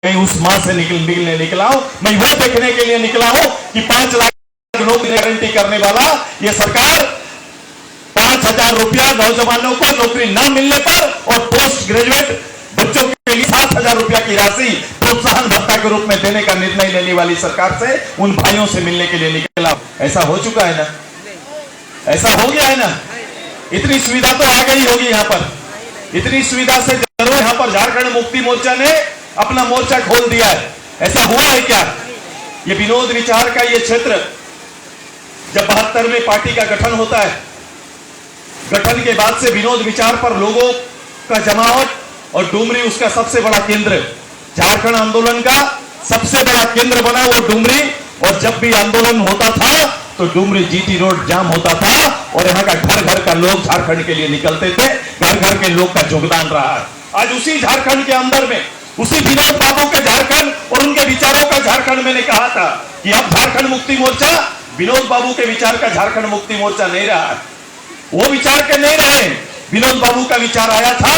कहीं उस मां से निकलने निकला हूं। मैं वो देखने के लिए निकला हूं कि 5 लाख नौकरी गारंटी करने वाला ये सरकार 5,000 रुपया नौजवानों को नौकरी न मिलने पर और पोस्ट ग्रेजुएट बच्चों के लिए 7,000 रुपया की राशि प्रोत्साहन भत्ता के रूप में देने का निर्णय लेने वाली सरकार से उन भाइयों से मिलने के लिए निकला। ऐसा हो चुका है ना, ऐसा हो गया है ना। इतनी सुविधा तो आ गई होगी यहाँ पर, इतनी सुविधा से जरूर यहाँ पर झारखंड मुक्ति मोर्चा ने अपना मोर्चा खोल दिया है। ऐसा हुआ है क्या? ये विनोद विचार का ये क्षेत्र जब 72 में पार्टी का गठन होता है, गठन के बाद से विनोद विचार पर लोगों का जमावट और डुमरी उसका सबसे बड़ा केंद्र, झारखंड आंदोलन का सबसे बड़ा केंद्र बना वो डुमरी। और जब भी आंदोलन होता था तो डुमरी जीटी रोड जाम होता था और यहाँ का घर घर का लोग झारखंड के लिए निकलते थे। घर घर के लोग का योगदान रहा है। आज उसी झारखंड के अंदर में उसी विनोद बाबू के झारखंड और उनके विचारों का झारखंड मैंने कहा था कि अब झारखंड मुक्ति मोर्चा विनोद बाबू के विचार का झारखंड मुक्ति मोर्चा नहीं रहा, वो विचार के नहीं रहे। विनोद बाबू का विचार आया था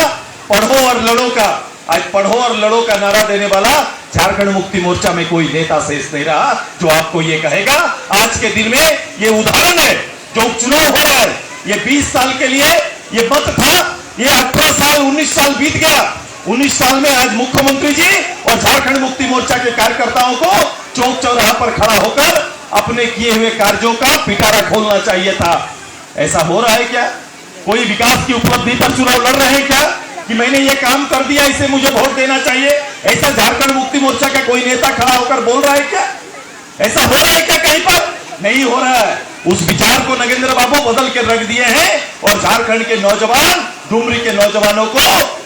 पढ़ो और लड़ो का। आज पढ़ो और लड़ो का नारा देने वाला झारखंड मुक्ति मोर्चा में कोई नेता शेष नहीं रहा जो आपको ये कहेगा। आज के दिन में ये उदाहरण है, जो चुनाव हो रहा है ये 20 साल के लिए ये मत था, ये 18 साल 19 साल बीत गया। 19 साल में आज मुख्यमंत्री जी और झारखंड मुक्ति मोर्चा के कार्यकर्ताओं को चौक चौराहा पर खड़ा होकर अपने किए हुए कार्यों का पिटारा खोलना चाहिए था। ऐसा हो रहा है क्या? कोई विकास की उपलब्धि पर चुनाव लड़ रहे हैं क्या कि मैंने ये काम कर दिया इसे मुझे वोट देना चाहिए? ऐसा झारखंड मुक्ति मोर्चा का कोई नेता खड़ा होकर बोल रहा है क्या? ऐसा हो रहा है क्या? कहीं पर नहीं हो रहा है। उस विचार को नगेंद्र बाबू बदल के रख दिए हैं और झारखंड के नौजवान डुमरी के नौजवानों को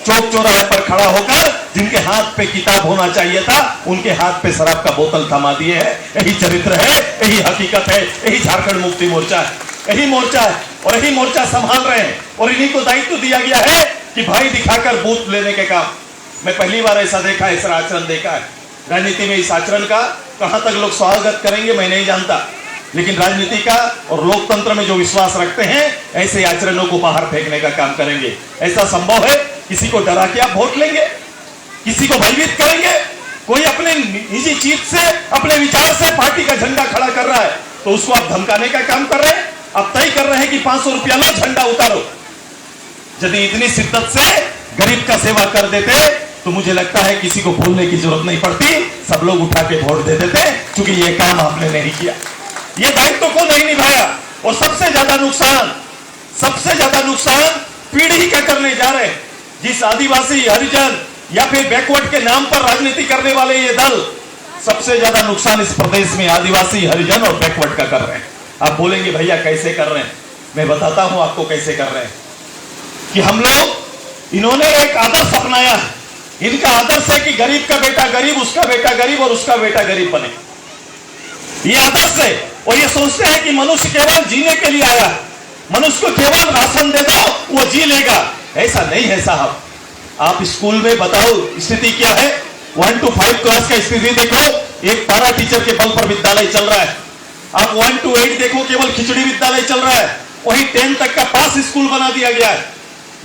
चौक चौराहे पर खड़ा होकर जिनके हाथ पे किताब होना चाहिए था उनके हाथ पे शराब का बोतल थमा दिए है। यही चरित्र है, यही हकीकत है, यही झारखंड मुक्ति मोर्चा है, यही मोर्चा है और यही मोर्चा संभाल रहे हैं। और इन्हीं को दायित्व दिया गया है कि भाई दिखाकर बूथ लेने के काम। मैं पहली बार ऐसा देखा, ऐसा आचरण देखा है राजनीति में। इस आचरण का कहां तक लोग स्वागत करेंगे मैं नहीं जानता, लेकिन राजनीति का और लोकतंत्र में जो विश्वास रखते हैं ऐसे आचरणों को बाहर फेंकने का काम करेंगे। ऐसा संभव है? किसी को डरा के आप वोट लेंगे? किसी को भयभीत करेंगे? कोई अपने निजी चीज से अपने विचार से पार्टी का झंडा खड़ा कर रहा है तो उसको आप धमकाने का काम कर रहे हैं। आप तय कर रहे हैं कि 500 रुपया लो, झंडा उतारो। यदि इतनी शिद्दत से गरीब का सेवा कर देते तो मुझे लगता है किसी को बोलने की जरूरत नहीं पड़ती, सब लोग उठा के वोट दे देते, क्योंकि ये काम आपने नहीं किया, ये दायित्व को नहीं निभाया। और सबसे ज्यादा नुकसान पीढ़ी का करने जा रहे हैं। जिस आदिवासी हरिजन या फिर बैकवर्ड के नाम पर राजनीति करने वाले ये दल सबसे ज्यादा नुकसान इस प्रदेश में आदिवासी हरिजन और बैकवर्ड का कर रहे हैं। आप बोलेंगे भैया कैसे कर रहे हैं? मैं बताता हूं आपको कैसे कर रहे हैं कि हम लोग, इन्होंने एक आदर्श अपनाया है। इनका आदर्श है कि गरीब का बेटा गरीब, उसका बेटा गरीब और उसका बेटा गरीब बने। ये आदर्श है। और ये सोचते हैं कि मनुष्य केवल जीने के लिए आया, मनुष्य को केवल राशन दे दो वो जी लेगा। ऐसा नहीं है साहब। आप स्कूल में बताओ स्थिति क्या है? 1 to 5 क्लास का स्थिति देखो, एक पारा टीचर के बल पर विद्यालय चल रहा है। आप 1 to 8 देखो, केवल खिचड़ी विद्यालय चल रहा है। वही 10 तक का पास स्कूल बना दिया गया है।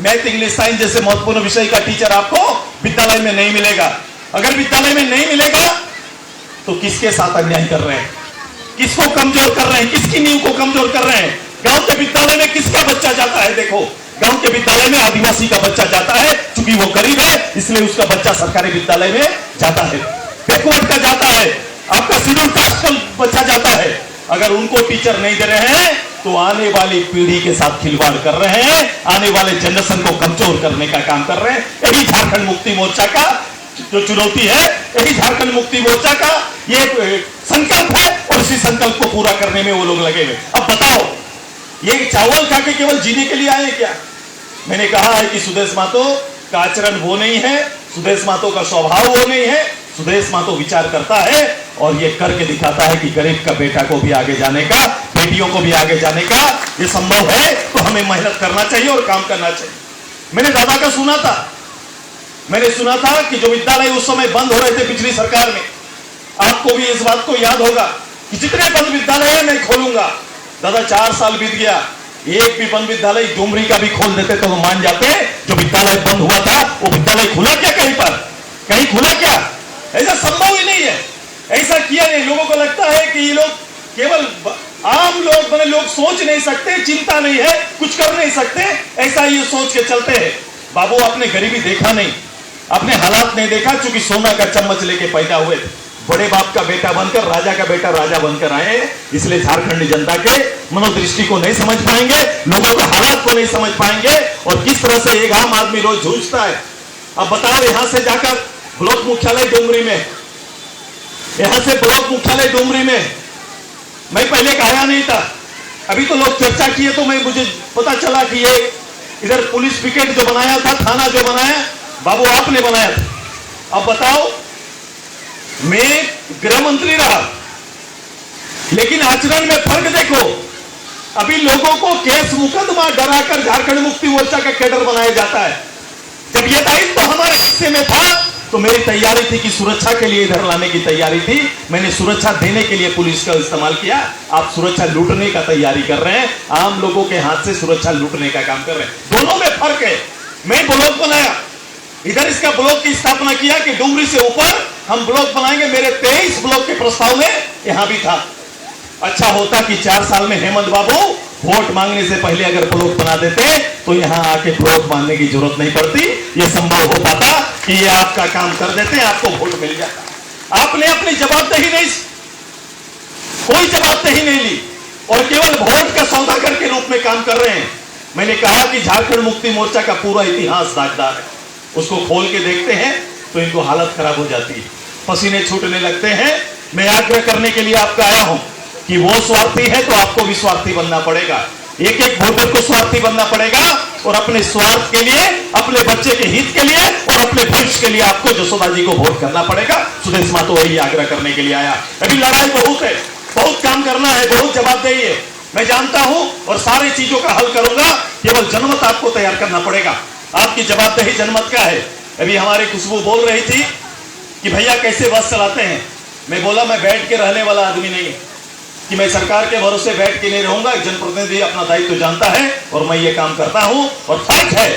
मैथ, इंग्लिश, साइंस जैसे महत्वपूर्ण विषय का टीचर आपको विद्यालय में नहीं मिलेगा। अगर विद्यालय में नहीं मिलेगा तो किसके साथ अन्याय कर रहे हैं? किसको कमजोर कर रहे हैं? किसकी नींव को कमजोर कर रहे हैं? गांव के विद्यालय में किसका बच्चा जाता है? देखो, गांव के विद्यालय में आदिवासी का बच्चा जाता है, क्योंकि वो गरीब है इसलिए उसका बच्चा सरकारी विद्यालय में जाता है। बैकवर्ड का जाता है, आपका शेड्यूल कास्ट का बच्चा जाता है। अगर उनको टीचर नहीं दे रहे हैं तो आने वाली पीढ़ी के साथ खिलवाड़ कर रहे हैं, आने वाले जनरेशन को कमजोर करने का काम कर रहे हैं। यही झारखंड मुक्ति मोर्चा का जो चुनौती है, यही झारखंड मुक्ति मोर्चा का ये संकल्प है और इसी संकल्प को पूरा करने में वो लोग लगे हुए। अब बताओ, ये चावल खा के केवल जीने के लिए आए क्या? मैंने कहा है कि सुदेश महतो का आचरण वो नहीं है, सुदेश महतो का स्वभाव वो नहीं है। सुदेश महतो विचार करता है और ये करके दिखाता है कि गरीब का बेटा को भी आगे जाने का, बेटियों को भी आगे जाने का ये संभव है। तो हमें मेहनत करना चाहिए और काम करना चाहिए। मैंने दादा का सुना था कि जो विद्यालय उस समय बंद हो रहे थे पिछली सरकार में, आपको भी इस बात को याद होगा कि जितने बंद विद्यालय है मैं खोलूंगा। दादा 4 साल बीत गया, एक भी बंद विद्यालय डुमरी का भी खोल देते तो वो मान जाते। जो विद्यालय बंद हुआ था वो विद्यालय खुला क्या? कहीं पर कहीं खुला क्या? ऐसा संभव ही नहीं है, ऐसा किया नहीं। लोगों को लगता है कि ये लोग केवल आम लोग बने, लोग सोच नहीं सकते, चिंता नहीं है, कुछ कर नहीं सकते, ऐसा ये सोच के चलते हैं। बाबू आपने गरीबी देखा नहीं, आपने हालात नहीं देखा, क्योंकि सोना का चम्मच लेके पैदा हुए, बड़े बाप का बेटा बनकर, राजा का बेटा राजा बनकर आए, इसलिए झारखंड जनता के मनोदृष्टि को नहीं समझ पाएंगे, लोगों के हालात को नहीं समझ पाएंगे, और किस तरह से एक आम आदमी रोज जूझता है। अब बताओ, यहां से जाकर ब्लॉक मुख्यालय डुमरी में, यहां से ब्लॉक मुख्यालय डुमरी में मैं पहले आया नहीं था, अभी तो लोग चर्चा किए तो मुझे पता चला कि ये इधर पुलिस पिकेट जो बनाया था, थाना जो बनाया, बाबू आपने बनाया था। अब बताओ, मैं गृह मंत्री रहा, लेकिन आचरण में फर्क देखो। अभी लोगों को केस मुकदमा डराकर झारखंड मुक्ति मोर्चा का कैडर बनाया जाता है। जब यह दायित्व तो हमारे हिस्से में था, तो मेरी तैयारी थी कि सुरक्षा के लिए इधर लाने की तैयारी थी, मैंने सुरक्षा देने के लिए पुलिस का इस्तेमाल किया। आप सुरक्षा लूटने का तैयारी कर रहे हैं, आम लोगों के हाथ से सुरक्षा लूटने का काम कर रहे हैं, दोनों में फर्क है। मैं ब्लॉक बनाया, इधर इसका ब्लॉक की स्थापना किया कि डुमरी से ऊपर हम ब्लॉक बनाएंगे, मेरे 23 ब्लॉक के प्रस्ताव में यहां भी था। अच्छा होता कि 4 साल में हेमंत बाबू वोट मांगने से पहले अगर ब्लॉक बना देते तो यहां आके ब्लॉक मांगने की जरूरत नहीं पड़ती, यह संभव हो पाता कि ये आपका काम कर देते, आपको वोट मिल जाता। आपने अपनी जवाबदेही नहीं, कोई जवाबदेही नहीं ली, और केवल वोट का सौदागर के रूप में काम कर रहे हैं। मैंने कहा कि झारखंड मुक्ति मोर्चा का पूरा इतिहास दागदार है, उसको खोल के देखते हैं तो इनको हालत खराब हो जाती है, पसीने छूटने लगते हैं। मैं आग्रह करने के लिए आपका आया हूं कि वो स्वार्थी है तो आपको भी स्वार्थी बनना पड़ेगा, एक एक वोटर को स्वार्थी बनना पड़ेगा, और अपने स्वार्थ के लिए, अपने बच्चे के हित के लिए और अपने भविष्य के लिए आपको जसोदा जी को वोट करना पड़ेगा। सुदेश महतो वही आग्रह करने के लिए आया। अभी लड़ाई बहुत है, बहुत काम करना है, बहुत जवाबदेही है, मैं जानता हूं, और सारी चीजों का हल करूंगा। केवल जनमत आपको तैयार करना पड़ेगा, आपकी जवाबदेही जनमत का है। अभी हमारी खुशबू बोल रही थी कि भैया कैसे बस चलाते हैं, मैं बोला मैं बैठ के रहने वाला आदमी नहीं कि मैं सरकार के भरोसे बैठ के नहीं रहूंगा। जनप्रतिनिधि अपना दायित्व जानता है और मैं ये काम करता हूं, और फर्क है,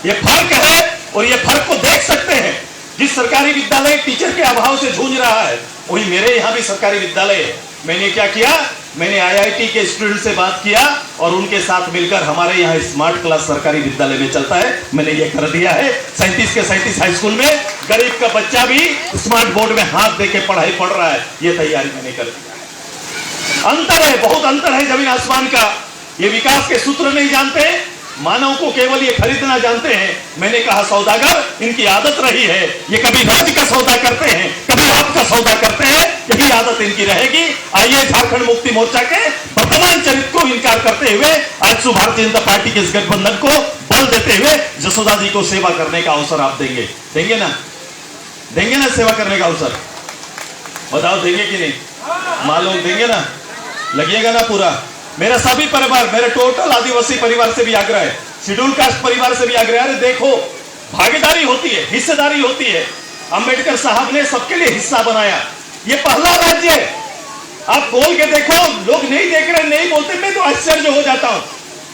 ये फर्क है, और ये फर्क को देख सकते हैं। जिस सरकारी विद्यालय टीचर के अभाव से जूझ रहा है, वही मेरे यहां भी सरकारी विद्यालय है। मैंने क्या किया, मैंने IIT के स्टूडेंट से बात किया और उनके साथ मिलकर हमारे यहाँ स्मार्ट क्लास सरकारी विद्यालय में चलता है, मैंने ये कर दिया है। 37 के 37 हाई स्कूल में गरीब का बच्चा भी स्मार्ट बोर्ड में हाथ दे के पढ़ाई पढ़ रहा है, ये तैयारी मैंने कर दिया है। अंतर है, बहुत अंतर है जमीन आसमान का। ये विकास के सूत्र नहीं जानते, मानव को केवल ये खरीदना जानते हैं। मैंने कहा सौदागर, इनकी आदत रही है, ये कभी राज्य का सौदा करते हैं, कभी आपका सौदा करते हैं, यही आदत इनकी रहेगी। आइए झारखंड मुक्ति मोर्चा के वर्तमान चरित्र को इनकार करते हुए आज भारतीय जनता पार्टी के इस गठबंधन को बल देते हुए जसोदा जी को सेवा करने का अवसर आप देंगे, देंगे ना, देंगे ना सेवा करने का अवसर? बताओ देंगे कि नहीं? मालूम देंगे ना, लगिएगा ना पूरा। मेरा सभी परिवार, मेरे टोटल आदिवासी परिवार से भी आग्रह है, शेड्यूल कास्ट परिवार से भी आग्रह है। अरे देखो, भागीदारी होती है, हिस्सेदारी होती है। अंबेडकर साहब ने सबके लिए हिस्सा बनाया, ये पहला राज्य है। आप बोल के देखो, लोग नहीं देख रहे, नहीं बोलते, मैं तो आश्चर्य हो जाता हूं।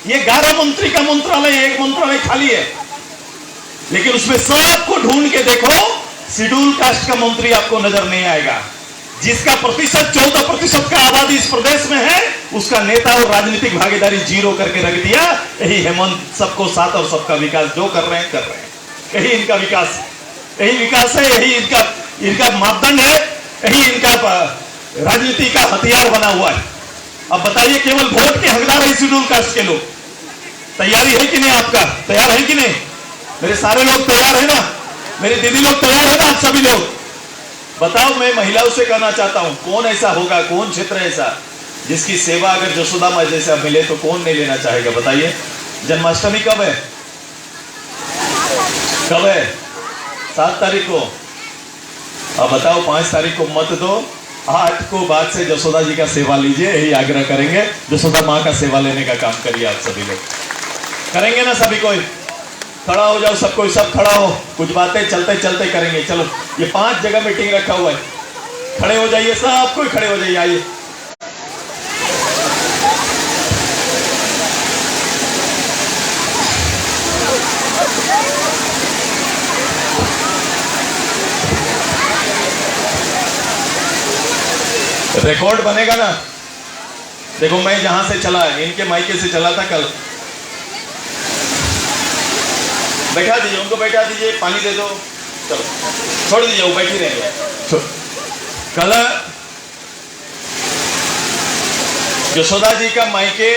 ये 11 मंत्री का मंत्रालय, एक मंत्रालय खाली है, लेकिन उसमें सबको ढूंढ के देखो, शेड्यूल कास्ट का मंत्री आपको नजर नहीं आएगा। जिसका प्रतिशत 14% का आबादी इस प्रदेश में है, उसका नेता और राजनीतिक भागीदारी 0 करके रख दिया। यही हेमंत सबको साथ और सबका विकास जो कर रहे हैं, यही इनका विकास, यही विकास है, यही इनका मापदंड है, यही इनका राजनीति का हथियार बना हुआ है। अब बताइए, केवल वोट के हकदार है शेड्यूल कास्ट के लोग। तैयारी है कि नहीं? आपका तैयार है कि नहीं? मेरे सारे लोग तैयार है ना? मेरी दीदी लोग तैयार है ना? आप सभी लोग बताओ। मैं महिलाओं से कहना चाहता हूं, कौन ऐसा होगा, कौन क्षेत्र ऐसा जिसकी सेवा अगर जसोदा मां जैसा मिले तो कौन नहीं लेना चाहेगा? बताइए। जन्माष्टमी कब है? कब है? 7 तारीख को। अब बताओ, 5 तारीख को मत दो, 8 को बाद से जसोदा जी का सेवा लीजिए, यही आग्रह करेंगे। जसोदा मां का सेवा लेने का काम करिए आप सभी लोग। करेंगे ना सभी? कोई खड़ा हो जाओ, सब कोई, सब खड़ा हो, कुछ बातें चलते चलते करेंगे। चलो, ये 5 जगह मीटिंग रखा हुआ है, खड़े हो जाइए, सब कोई खड़े हो जाइए। आइए, रिकॉर्ड बनेगा ना। देखो मैं जहां से चला, इनके मायके से चला था कल। बैठा दीजिए उनको, बैठा दीजिए, पानी दे दो, चलो छोड़ दीजिए, वो बैठी रहेंगे। कल यशोदा जी का मायके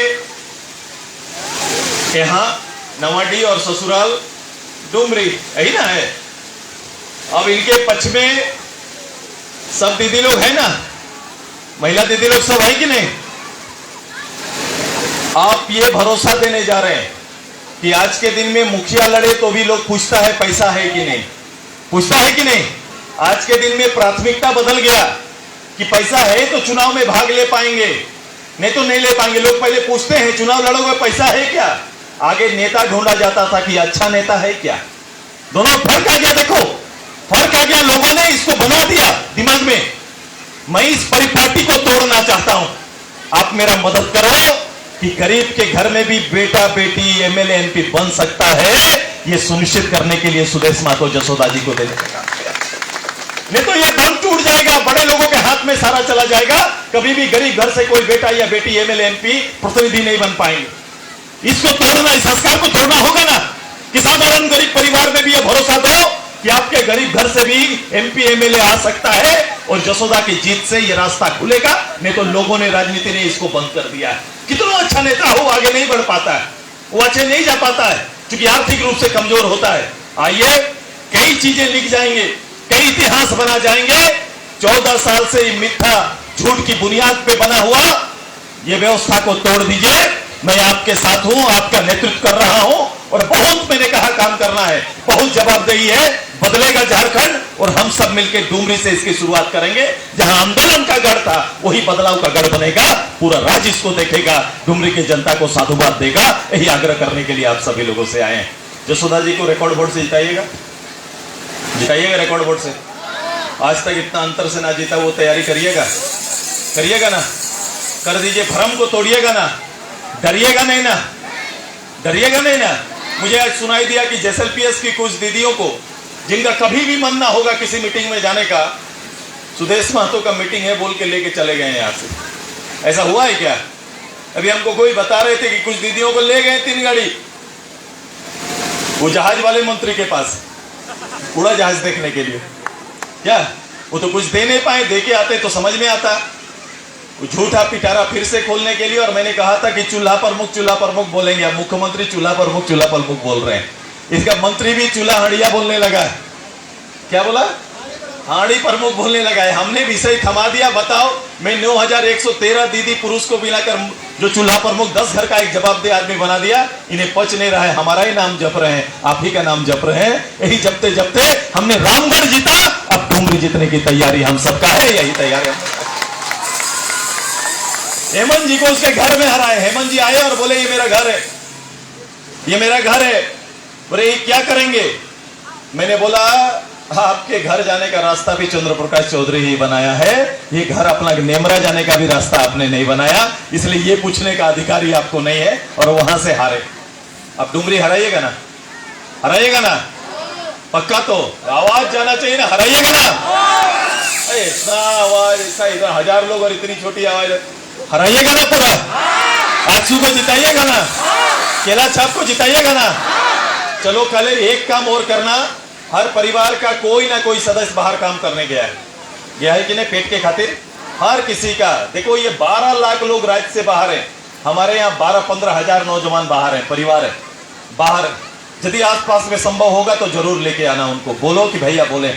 यहाँ नवाडी और ससुराल डुमरी, यही ना है। अब इनके पक्ष में सब दीदी लोग है ना, महिला दीदी लोग सब है कि नहीं। आप ये भरोसा देने जा रहे हैं कि आज के दिन में मुखिया लड़े तो भी लोग पूछता है पैसा है कि नहीं, पूछता है कि नहीं। आज के दिन में प्राथमिकता बदल गया कि पैसा है तो चुनाव में भाग ले पाएंगे, नहीं तो नहीं ले पाएंगे। लोग पहले पूछते हैं चुनाव लड़ोगे पैसा है क्या, आगे नेता ढूंढा जाता था कि अच्छा नेता है क्या। दोनों फर्क आ गया, देखो फर्क आ गया। लोगों ने इसको बना दिया दिमाग में। मैं इस परिपाटी को तोड़ना चाहता हूं, आप मेरा मदद करो कि गरीब के घर में भी बेटा बेटी एमएलए एमपी बन सकता है, यह सुनिश्चित करने के लिए सुदेश महतो जसोदा जी को देने का काम किया। नहीं तो यह दम टूट जाएगा, बड़े लोगों के हाथ में सारा चला जाएगा। कभी भी गरीब घर से कोई बेटा या बेटी एमएलए एमपी प्रतिनिधि नहीं बन पाएंगे। इसको तोड़ना, इस संस्कार को तोड़ना होगा ना। कि साधारण गरीब परिवार में भी यह भरोसा दो कि आपके गरीब घर से भी एमपी एमएलए आ सकता है और जसोदा की जीत से यह रास्ता खुलेगा। नहीं तो लोगों ने, राजनीति ने इसको बंद कर दिया है। कितना अच्छा नेता हो आगे नहीं बढ़ पाता है, वो अच्छे नहीं जा पाता है क्योंकि आर्थिक रूप से कमजोर होता है। आइए कई चीजें लिख जाएंगे, कई इतिहास बना जाएंगे। 14 साल से मिथ्या झूठ की बुनियाद पे बना हुआ ये व्यवस्था को तोड़ दीजिए। मैं आपके साथ हूं, आपका नेतृत्व कर रहा हूं और बहुत मैंने कहा काम करना है, बहुत जवाबदेही है। बदलेगा झारखंड और हम सब मिलकर डुमरी से इसकी शुरुआत करेंगे। जहां आंदोलन का गढ़ था वही बदलाव का गढ़ बनेगा। पूरा राज्य इसको देखेगा, डुमरी की जनता को साधुवाद देगा। यही आग्रह करने के लिए आप सभी लोगों से आए हैं। जसोदा जी को रिकॉर्ड वोट से जिताइएगा, जिताइएगा रिकॉर्ड वोट से। आज तक इतना अंतर से ना जीता, वो तैयारी करिएगा, करिएगा ना, कर दीजिए। भ्रम को तोड़िएगा ना, डरिएगा नहीं ना, डरिएगा नहीं ना। मुझे आज सुनाई दिया कि जेएसएलपीएस की कुछ दीदियों को, जिनका कभी भी मन ना होगा किसी मीटिंग में जाने का, सुदेश महतो का मीटिंग है बोल के लेके चले गए यहाँ से। ऐसा हुआ है क्या? अभी हमको कोई बता रहे थे कि कुछ दीदियों को ले गए 3 गाड़ी वो जहाज वाले मंत्री के पास, उड़ा जहाज देखने के लिए। क्या वो तो कुछ दे नहीं पाए, दे के आते तो समझ में आता। झूठा पिटारा फिर से खोलने के लिए। और मैंने कहा था कि चूल्हा प्रमुख बोलेंगे, अब मुख्यमंत्री चूल्हा प्रमुख बोल रहे हैं। इसका मंत्री भी चूल्हा हड़िया बोलने लगा है। क्या बोला? हाड़ी प्रमुख बोलने लगा है। हमने विषय थमा दिया। बताओ, मैं 9113 दीदी पुरुष को मिलाकर जो चूल्हा प्रमुख 10 घर का एक जवाबदेह आदमी बना दिया। इन्हें पच नहीं रहा है, हमारा ही नाम जप रहे हैं, आप ही का नाम जप रहे हैं। यही जपते जपते हमने रामगढ़ जीता, अब डुमरी जीतने की तैयारी हम सबका है, यही तैयारी हम। हेमंत जी को उसके घर में हराए। हेमंत जी आए और बोले ये मेरा घर है, ये मेरा घर है। बोले ये क्या करेंगे? मैंने बोला आपके घर जाने का रास्ता भी चंद्र प्रकाश चौधरी ही बनाया है, ये घर अपना नेमरा जाने का भी रास्ता आपने नहीं बनाया, इसलिए ये पूछने का अधिकारी आपको नहीं है। और वहां से हारे। अब डुमरी हराइएगा ना, हराइएगा ना, पक्का तो आवाज जाना चाहिए ना, हराइएगा ना। इतना आवाज, ऐसा इधर 1000 लोग और इतनी छोटी आवाज, हराइएगा ना पूरा। आजसू को जिताइएगा ना, केला छाप को जिताइएगा ना। चलो कल एक काम और करना, हर परिवार का कोई ना कोई सदस्य बाहर काम करने गया है कि नहीं, पेट के खातिर हर किसी का। देखो ये 12 लाख लोग राज्य से बाहर हैं, हमारे यहाँ 12-15 हजार नौजवान बाहर हैं, परिवार है बाहर। यदि आसपास में संभव होगा तो जरूर लेके आना उनको, बोलो कि भैया बोले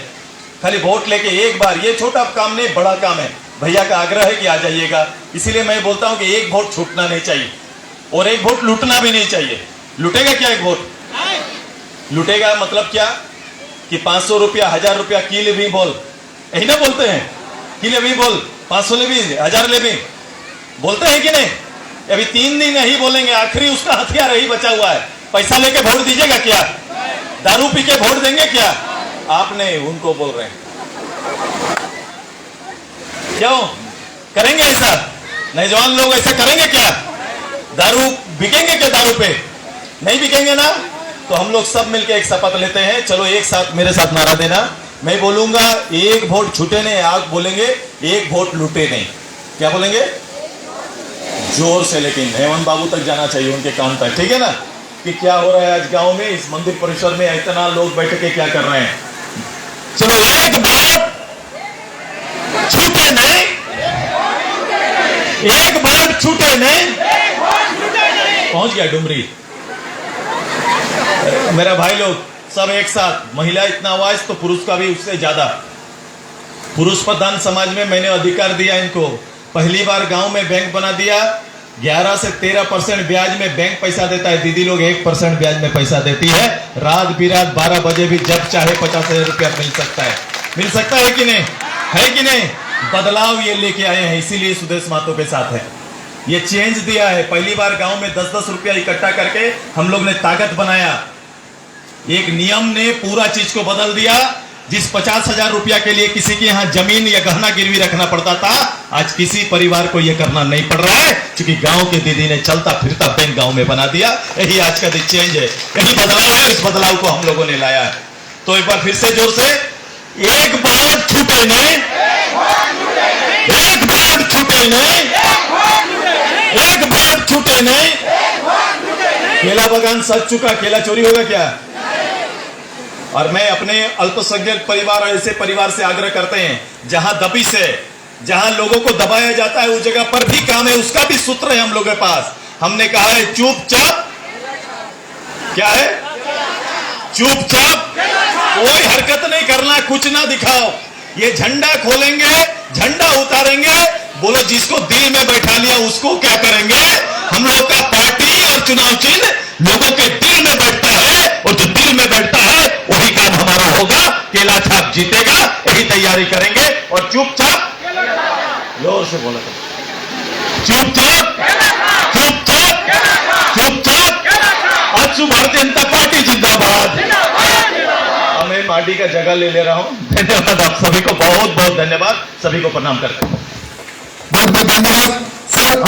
खाली वोट लेके एक बार। ये छोटा काम नहीं, बड़ा काम है। भैया का आग्रह है कि आ जाइएगा। इसीलिए मैं बोलता हूं कि एक वोट छूटना नहीं चाहिए और एक वोट लूटना भी नहीं चाहिए। लूटेगा क्या एक वोट? लूटेगा मतलब क्या कि 500 रुपया 1000 रुपया की ले भी बोल, यही ना बोलते हैं, की ले भी बोल, 500 ले भी 1000 ले भी बोलते हैं कि नहीं? अभी 3 दिन नहीं बोलेंगे, आखिरी उसका हथियार यही बचा हुआ है। पैसा लेके वोट दीजिएगा क्या? दारू पी के वोट देंगे क्या? आपने उनको बोल रहे हैं। क्यों करेंगे ऐसा? नौजवान लोग ऐसा करेंगे क्या? दारू बिकेंगे क्या? दारू पे नहीं बिकेंगे ना। तो हम लोग सब मिलकर एक शपथ लेते हैं। चलो एक साथ मेरे साथ नारा देना। मैं बोलूंगा एक वोट छूटे नहीं, आप बोलेंगे एक वोट लूटे नहीं। क्या बोलेंगे? जोर से, लेकिन हेमंत बाबू तक जाना चाहिए, उनके कान तक, ठीक है ना? कि क्या हो रहा है आज गांव में, इस मंदिर परिसर में इतना लोग बैठ के क्या कर रहे हैं। चलो, एक बात छूटे नहीं, एक बात छूटे नहीं। पहुंच गया डुमरी। मेरा भाई लोग सब एक साथ, महिला इतना आवाज तो पुरुष का भी उससे ज्यादा। पुरुष प्रधान समाज में मैंने अधिकार दिया इनको। पहली बार गांव में बैंक बना दिया। 11 से 13% ब्याज में बैंक पैसा देता है। दीदी लोग 1% ब्याज में पैसा देती है। रात बिरात 12 बजे भी जब चाहे 50,000 रुपया मिल सकता है। मिल सकता है कि नहीं? है कि नहीं? बदलाव ये लेके आए हैं, इसीलिए सुदेश महतो के साथ है। ये चेंज दिया है। पहली बार गांव में 10-10 रुपया इकट्ठा करके हम लोग ने ताकत बनाया। एक नियम ने पूरा चीज को बदल दिया। जिस 50,000 रुपया के लिए किसी के यहाँ जमीन या गहना गिरवी रखना पड़ता था, आज किसी परिवार को यह करना नहीं पड़ रहा है, क्योंकि गांव के दीदी ने चलता फिरता बैंक गांव में बना दिया। यही आज का चेंज है, यही बदलाव है। इस बदलाव को हम लोगों ने लाया है। तो एक बार फिर से जोर से, एक बात छूटे नहीं, एक बात छूटे नहीं, एक बात छूटे नहीं। केला बागान सज चुका, केला चोरी होगा क्या? और मैं अपने अल्पसंख्यक परिवार और ऐसे परिवार से आग्रह करते हैं जहां दबी से, जहां लोगों को दबाया जाता है, उस जगह पर भी काम है। उसका भी सूत्र है हम लोगों के पास। हमने कहा है चुपचाप, क्या है? चुपचाप, कोई हरकत नहीं करना, कुछ ना दिखाओ। ये झंडा खोलेंगे, झंडा उतारेंगे, बोलो जिसको दिल में बैठा लिया उसको क्या करेंगे? हम लोग का पार्टी और चुनाव चिन्ह लोगों के दिल में बैठता है, और जो दिल में बैठता है वही काम हमारा होगा। केला छाप जीतेगा, वही तैयारी करेंगे। और चुपचाप, जोर से बोलो, चुपचाप, चुपचाप, चुपचाप। आज भारतीय जनता पार्टी जिंदाबाद। मैं माटी का जगह ले रहा हूं। धन्यवाद आप सभी को, बहुत बहुत धन्यवाद। सभी को प्रणाम करते हैं। बहुत बहुत धन्यवाद सर।